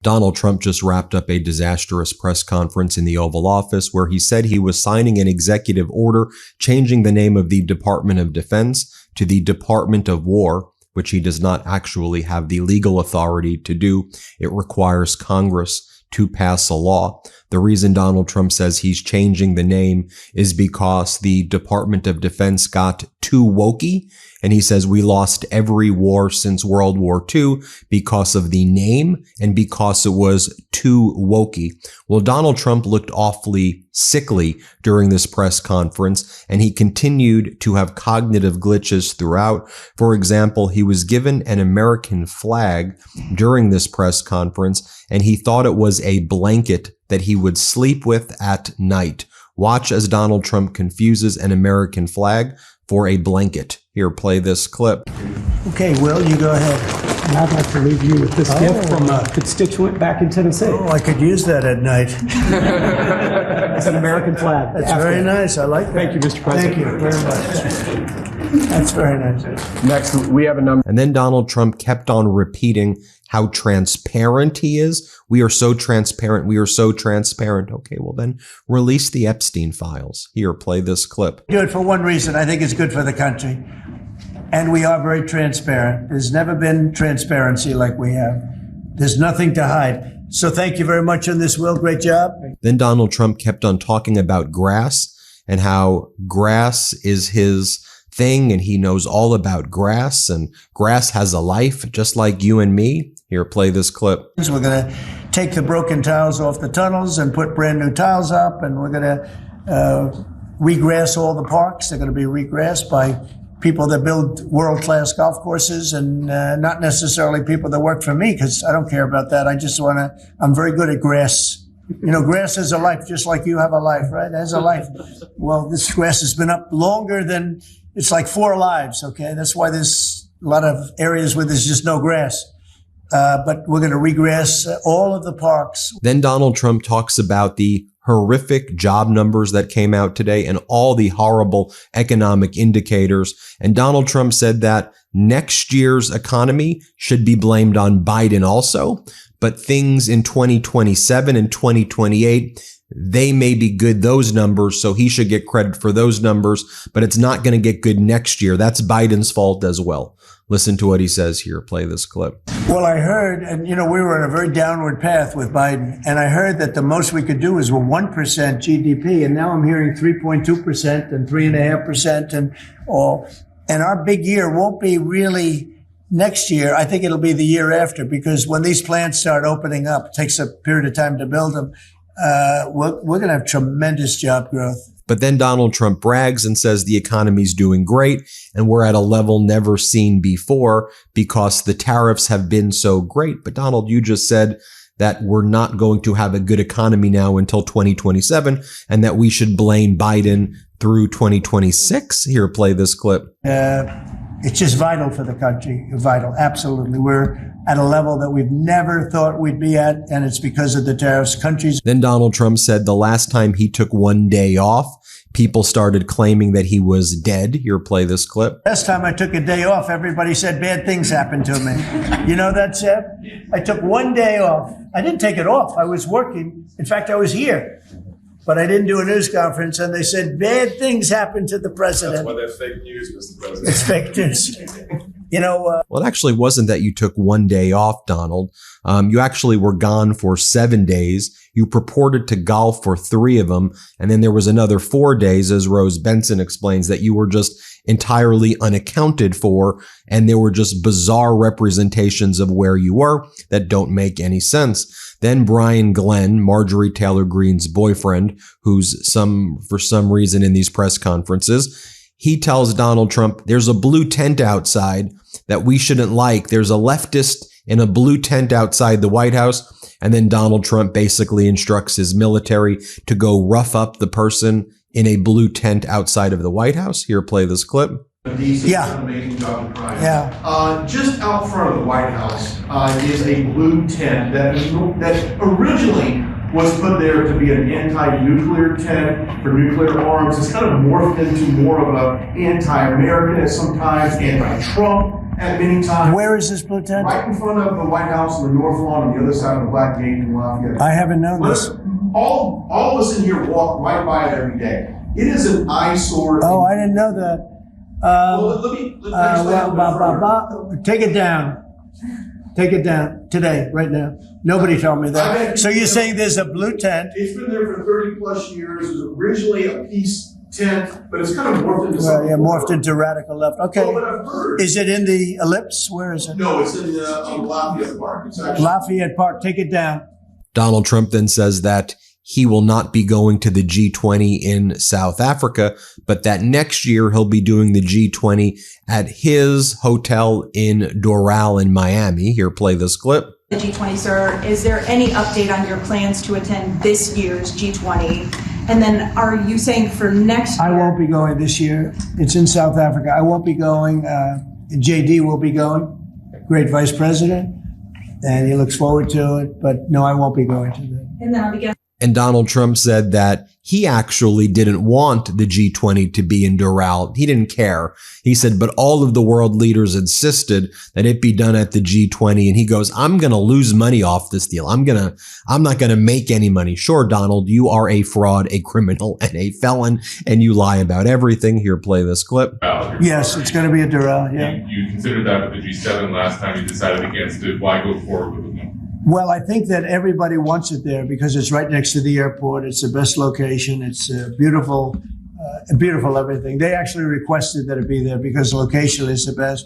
Donald Trump just wrapped up a disastrous press conference in the Oval Office where he said he was signing an executive order changing the name of the Department of Defense to the Department of War, which he does not actually have the legal authority to do. It requires Congress to pass a law. The reason Donald Trump says he's changing the name is because the Department of Defense got too wokey, and he says we lost every war since World War II because of the name and because it was too wokey. Well, Donald Trump looked awfully sickly during this press conference, and he continued to have cognitive glitches throughout. For example, he was given an American flag during this press conference, and he thought it was a blanket that he would sleep with at night. Watch as Donald Trump confuses an American flag for a blanket. Here, play this clip. Okay, Will, you go ahead. And I'd like to leave you with this gift from a constituent back in Tennessee. Oh, I could use that at night. It's an American flag. That's very nice. I like that. Thank you, Mr. President. Thank you very much. That's very nice. Next, we have a number. And then Donald Trump kept on repeating how transparent he is. We are so transparent. We are so transparent. Okay, well then release the Epstein files. Here, play this clip. Do it for one reason. I think it's good for the country. And we are very transparent. There's never been transparency like we have. There's nothing to hide. So thank you very much on this, Will. Great job. Then Donald Trump kept on talking about grass and how grass is his thing and he knows all about grass and grass has a life just like you and me. Here, play this clip. We're going to take the broken tiles off the tunnels and put brand new tiles up, and we're going to regrass all the parks. They're going to be regrassed by people that build world-class golf courses and not necessarily people that work for me, because I don't care about that. I just want to, I'm very good at grass. You know, grass has a life just like you have a life, right? It has a life. Well, this grass has been up longer than, it's like 4 lives, okay? That's why there's a lot of areas where there's just no grass. But we're going to regrass all of the parks. Then Donald Trump talks about the horrific job numbers that came out today and all the horrible economic indicators. And Donald Trump said that next year's economy should be blamed on Biden also, but things in 2027 and 2028, they may be good, those numbers, so he should get credit for those numbers, but it's not going to get good next year. That's Biden's fault as well. Listen to what he says here. Play this clip. Well, I heard, and you know, we were on a very downward path with Biden, and I heard that the most we could do is 1% GDP, and now I'm hearing 3.2% and 3.5% and all. And our big year won't be really next year. I think it'll be the year after, because when these plants start opening up, it takes a period of time to build them. We're going to have tremendous job growth. But then Donald Trump brags and says the economy's doing great and we're at a level never seen before because the tariffs have been so great. But Donald, you just said that we're not going to have a good economy now until 2027 and that we should blame Biden through 2026. Here, play this clip. It's just vital for the country. Vital. Absolutely. We're at a level that we've never thought we'd be at, and it's because of the tariffs. Then Donald Trump said the last time he took one day off, people started claiming that he was dead. Here, play this clip. Last time I took a day off, everybody said bad things happened to me. You know that, Seb? I took one day off. I didn't take it off. I was working. In fact, I was here. But I didn't do a news conference, and they said bad things happened to the president. That's why that's fake news, Mr. President. It's fake news. You know, well, it actually wasn't that you took one day off, Donald. You actually were gone for 7 days. You purported to golf for 3 of them. And then there was another 4 days, as Rose Benson explains, that you were just entirely unaccounted for. And there were just bizarre representations of where you were that don't make any sense. Then Brian Glenn, Marjorie Taylor Greene's boyfriend, who's for some reason in these press conferences, he tells Donald Trump, there's a blue tent outside that we shouldn't like. There's a leftist in a blue tent outside the White House. And then Donald Trump basically instructs his military to go rough up the person in a blue tent outside of the White House. Here, play this clip. Yeah. Amazing job in crime. Yeah. Just out front of the White House is a blue tent that originally was put there to be an anti-nuclear tent for nuclear arms. It's kind of morphed into more of an anti-American at sometimes, anti-Trump at many times. Where is this blue tent? Right in front of the White House on the north lawn, on the other side of the Black Gate in Lafayette. I haven't known this. All of us in here walk right by it every day. It is an eyesore. Oh, I didn't know that. Well, let me explain a little bit further. Take it down. Take it down today, right now. Nobody told me that. So you're saying there's a blue tent? It's been there for 30 plus years. It was originally a peace tent, but it's kind of morphed into something. Yeah, morphed into radical left. Okay. Well, but I've heard. Is it in the Ellipse? Where is it? No, it's in Lafayette Park. It's actually Lafayette Park. Take it down. Donald Trump then says that he will not be going to the G20 in South Africa, but that next year he'll be doing the G20 at his hotel in Doral in Miami. Here, play this clip. The G20, sir, is there any update on your plans to attend this year's G20? And then are you saying for next year? I won't be going this year. It's in South Africa. I won't be going. JD will be going, great vice president, and he looks forward to it. But no, I won't be going to that. And then I'll be guessing. And Donald Trump said that he actually didn't want the G20 to be in Doral. He didn't care. He said, but all of the world leaders insisted that it be done at the G20. And he goes, I'm going to lose money off this deal. I'm not going to make any money. Sure, Donald, you are a fraud, a criminal, and a felon, and you lie about everything. Here, play this clip. Yes, it's going to be a Doral. Yeah. You considered that with the G7 last time you decided against it. Why go forward with it? Well, I think that everybody wants it there because it's right next to the airport. It's the best location. It's beautiful everything. They actually requested that it be there because the location is the best.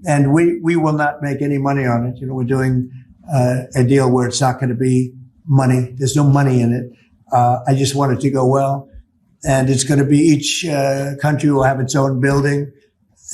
And we will not make any money on it. You know, we're doing a deal where it's not going to be money. There's no money in it. I just want it to go well. And it's going to be each country will have its own building.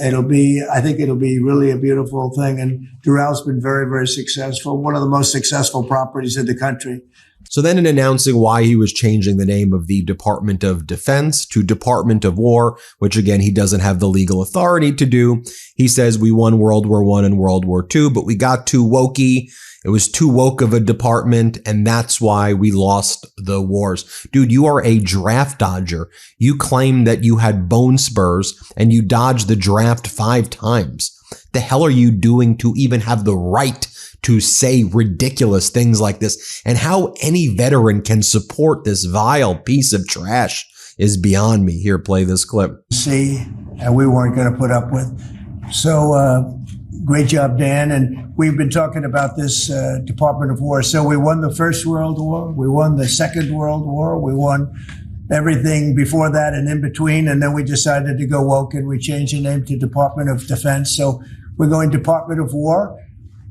I think it'll be really a beautiful thing. And Doral's been very, very successful. One of the most successful properties in the country. So then in announcing why he was changing the name of the Department of Defense to Department of War, which again, he doesn't have the legal authority to do, he says we won World War I and World War II, but we got too wokey. It was too woke of a department, and that's why we lost the wars. Dude, you are a draft dodger. You claim that you had bone spurs, and you dodged the draft 5 times. The hell are you doing to even have the right to say ridiculous things like this? And how any veteran can support this vile piece of trash is beyond me. Here, play this clip. See, and we weren't going to put up with. So, great job, Dan. And we've been talking about this Department of War. So we won the First World War. We won the Second World War. We won everything before that and in between. And then we decided to go woke and we changed the name to Department of Defense. So we're going Department of War.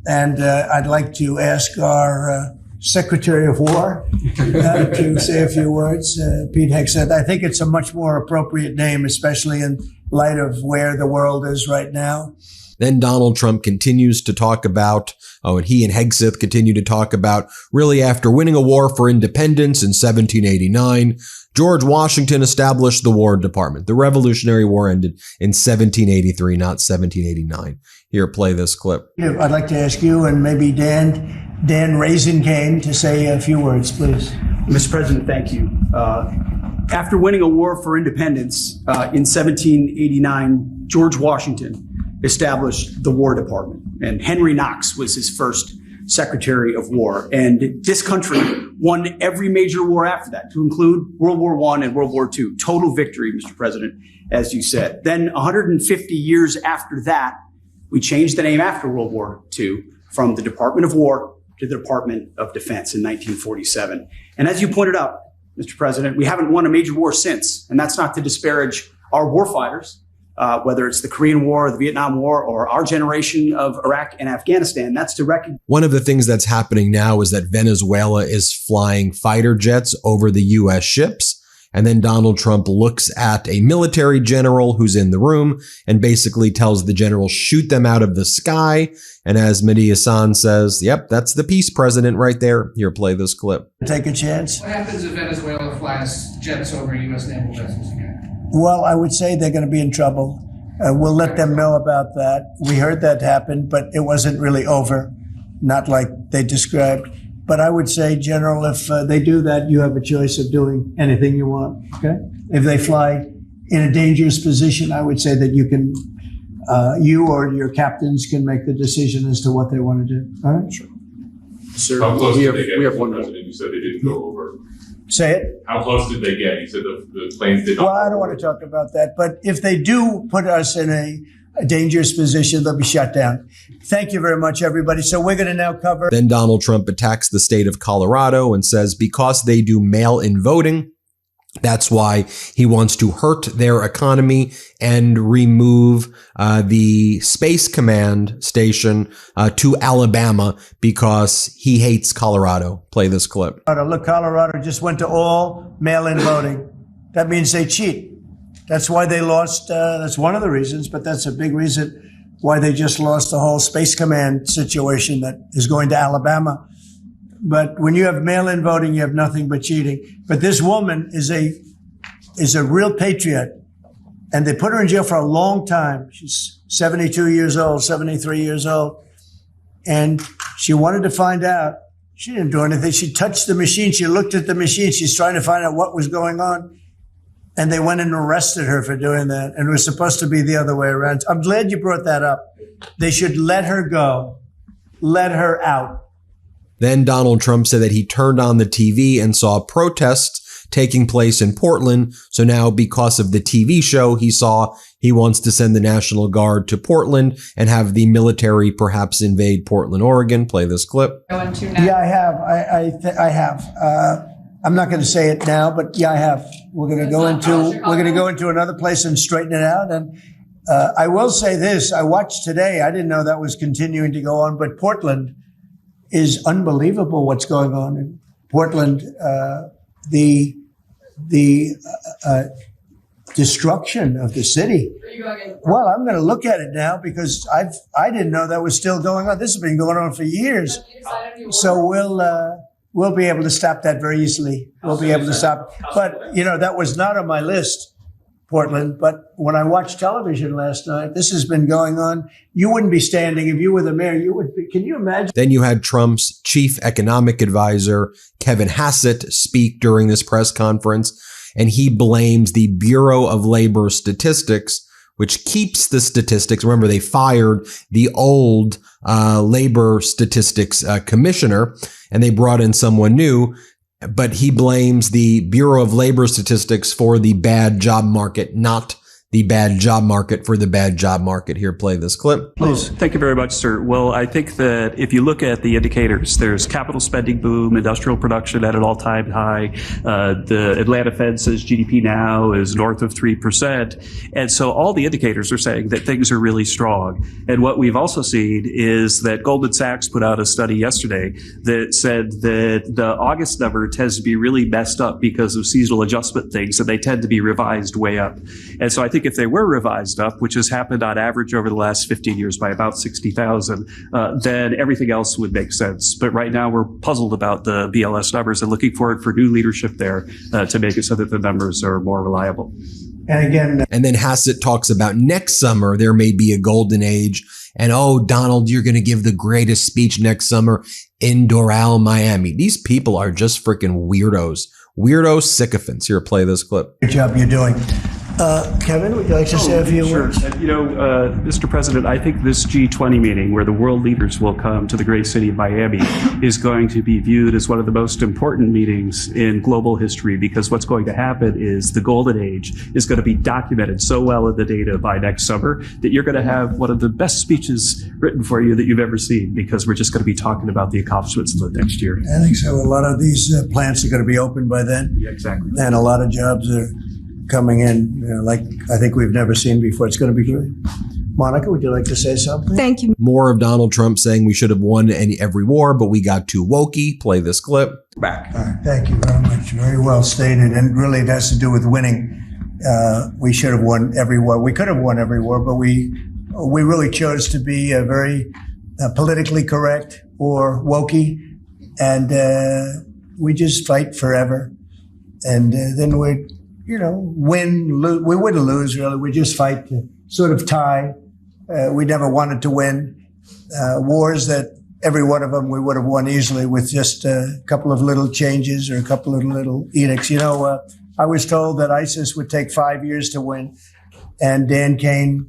And I'd like to ask our Secretary of War to say a few words. Pete Hegseth. I think it's a much more appropriate name, especially in light of where the world is right now. Then Donald Trump continues to talk about, and he and Hegseth continue to talk about, really after winning a war for independence in 1789, George Washington established the War Department. The Revolutionary War ended in 1783, not 1789. Here, play this clip. I'd like to ask you and maybe Dan Raisin Kane to say a few words, please. Mr. President, thank you. After winning a war for independence in 1789, George Washington established the War Department, and Henry Knox was his first Secretary of War. And this country won every major war after that, to include World War I and World War II. Total victory, Mr. President, as you said. Then 150 years after that, we changed the name after World War II from the Department of War to the Department of Defense in 1947. And as you pointed out, Mr. President, we haven't won a major war since. And that's not to disparage our warfighters, whether it's the Korean War, the Vietnam War, or our generation of Iraq and Afghanistan. That's to recognize. One of the things that's happening now is that Venezuela is flying fighter jets over the U.S. ships. And then Donald Trump looks at a military general who's in the room and basically tells the general, shoot them out of the sky. And as MeidasTouch says, yep, that's the peace president right there. Here, play this clip. Take a chance. What happens if Venezuela flies jets over U.S. naval vessels again? Well, I would say they're going to be in trouble. We'll let them know about that. We heard that happen, but it wasn't really over, not like they described. But I would say, General, if they do that, you have a choice of doing anything you want, okay? If they fly in a dangerous position, I would say that you can you or your captains can make the decision as to what they want to do. All right? Sure. Sir, How close we did have, they get? we have Mr. one more. President? You said they didn't go over. Say it. How close did they get? You said the planes did not. Well, I don't want to talk about that, but if they do put us in a dangerous position, they'll be shut down. Thank you very much, everybody. So we're going to now cover. Then Donald Trump attacks the state of Colorado and says because they do mail-in voting, that's why he wants to hurt their economy and remove the Space Command station to Alabama because he hates Colorado. Play this clip. Look, Colorado just went to all mail-in voting. That means they cheat. That's why they lost. That's one of the reasons, but that's a big reason why they just lost the whole Space Command situation that is going to Alabama. But when you have mail-in voting, you have nothing but cheating. But this woman is a real patriot, and they put her in jail for a long time. She's 72 years old, 73 years old, and she wanted to find out. She didn't do anything. She touched the machine. She looked at the machine. She's trying to find out what was going on. And they went and arrested her for doing that. And it was supposed to be the other way around. I'm glad you brought that up. They should let her go. Let her out. Then Donald Trump said that he turned on the TV and saw protests taking place in Portland. So now because of the TV show he wants to send the National Guard to Portland and have the military perhaps invade Portland, Oregon. Play this clip. Yeah, I have. I have. I'm not going to say it now, but yeah, I have. We're going to go into another place and straighten it out. And I will say this. I watched today. I didn't know that was continuing to go on, but Portland is unbelievable what's going on in Portland. The destruction of the city. Well, I'm going to look at it now because I didn't know that was still going on. This has been going on for years. So we'll be able to stop that very easily. We'll be able to stop. But, that was not on my list, Portland. But when I watched television last night, this has been going on. You wouldn't be standing if you were the mayor. You would be. Can you imagine? Then you had Trump's chief economic advisor, Kevin Hassett, speak during this press conference, and he blames the Bureau of Labor Statistics, which keeps the statistics. Remember, they fired the old labor statistics commissioner, and they brought in someone new. But he blames the Bureau of Labor Statistics for the bad job market, not the bad job market for the bad job market. Here, play this clip. Please. Thank you very much, sir. Well, I think that if you look at the indicators, there's capital spending boom, industrial production at an all-time high. The Atlanta Fed says GDP now is north of 3%. And so all the indicators are saying that things are really strong. And what we've also seen is that Goldman Sachs put out a study yesterday that said that the August number tends to be really messed up because of seasonal adjustment things, and they tend to be revised way up. And so I think if they were revised up, which has happened on average over the last 15 years by about 60,000, then everything else would make sense. But right now we're puzzled about the BLS numbers and looking forward for new leadership there to make it so that the numbers are more reliable. And then Hassett talks about next summer, there may be a golden age. And, oh, Donald, you're going to give the greatest speech next summer in Doral, Miami. These people are just freaking weirdos. Weirdo sycophants. Here, play this clip. Good job you're doing. Kevin, would you like to say a few words? Mr. President, I think this G20 meeting where the world leaders will come to the great city of Miami is going to be viewed as one of the most important meetings in global history, because what's going to happen is the golden age is going to be documented so well in the data by next summer that you're going to have one of the best speeches written for you that you've ever seen, because we're just going to be talking about the accomplishments of the next year. I think so. A lot of these plants are going to be open by then. Yeah, exactly. And a lot of jobs are coming in, like I think we've never seen before. It's going to be great. Monica, would you like to say something? Thank you. More of Donald Trump saying we should have won every war, but we got too wokey. Play this clip. Back. All right, thank you very much. Very well stated. And really it has to do with winning. We should have won every war. We could have won every war, but we really chose to be very politically correct or wokey. And we just fight forever. And then we'd win, lose. We wouldn't lose, really. We just fight to sort of tie. We never wanted to win. Wars that every one of them we would have won easily with just a couple of little changes or a couple of little edicts. I was told that ISIS would take 5 years to win. And Dan Cain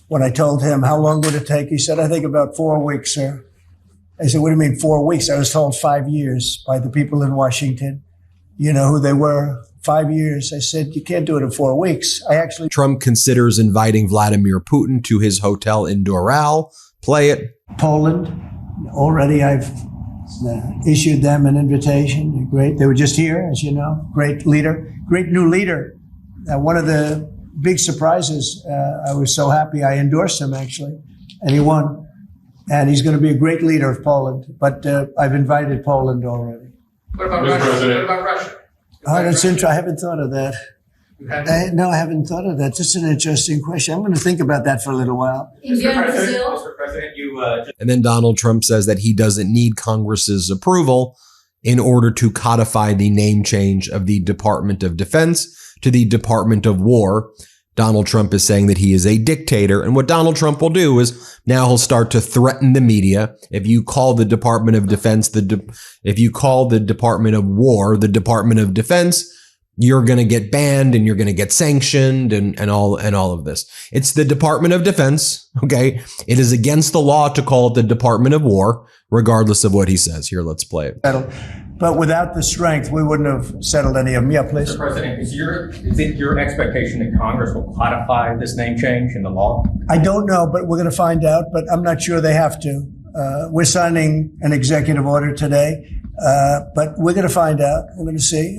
when I told him, how long would it take? He said, I think about 4 weeks, sir. I said, what do you mean 4 weeks? I was told 5 years by the people in Washington. You know who they were? 5 years. I said, you can't do it in 4 weeks. Trump considers inviting Vladimir Putin to his hotel in Doral. Play it. Poland, already I've issued them an invitation. They're great. They were just here, as you know. Great leader, great new leader. One of the big surprises, I was so happy I endorsed him, actually, and he won. And he's going to be a great leader of Poland. But I've invited Poland already. What about Russia? What about Russia? Oh, that's interesting. I haven't thought of that. No, I haven't thought of that. That's an interesting question. I'm going to think about that for a little while. India and Brazil. Mr. President, And then Donald Trump says that he doesn't need Congress's approval in order to codify the name change of the Department of Defense to the Department of War. Donald Trump is saying that he is a dictator. And what Donald Trump will do is now he'll start to threaten the media. If you call the Department of Defense, if you call the Department of War, the Department of Defense, you're going to get banned and you're going to get sanctioned and all of this. It's the Department of Defense. Okay. It is against the law to call it the Department of War, regardless of what he says. Here, let's play it. But without the strength, we wouldn't have settled any of them. Yeah, please. Mr. President, is it your expectation that Congress will codify this name change in the law? I don't know, but we're going to find out, but I'm not sure they have to. We're signing an executive order today, but we're going to find out. We're going to see.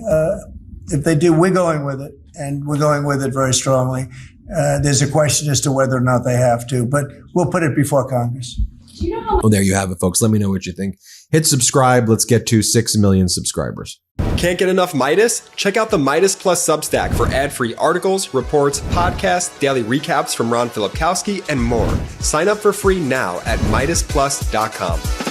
If they do, we're going with it, and we're going with it very strongly. There's a question as to whether or not they have to, but we'll put it before Congress. Do you know how Well, there you have it, folks. Let me know what you think. Hit subscribe. Let's get to 6 million subscribers. Can't get enough Meidas? Check out the Meidas Plus Substack for ad-free articles, reports, podcasts, daily recaps from Ron Filipkowski, and more. Sign up for free now at MeidasPlus.com.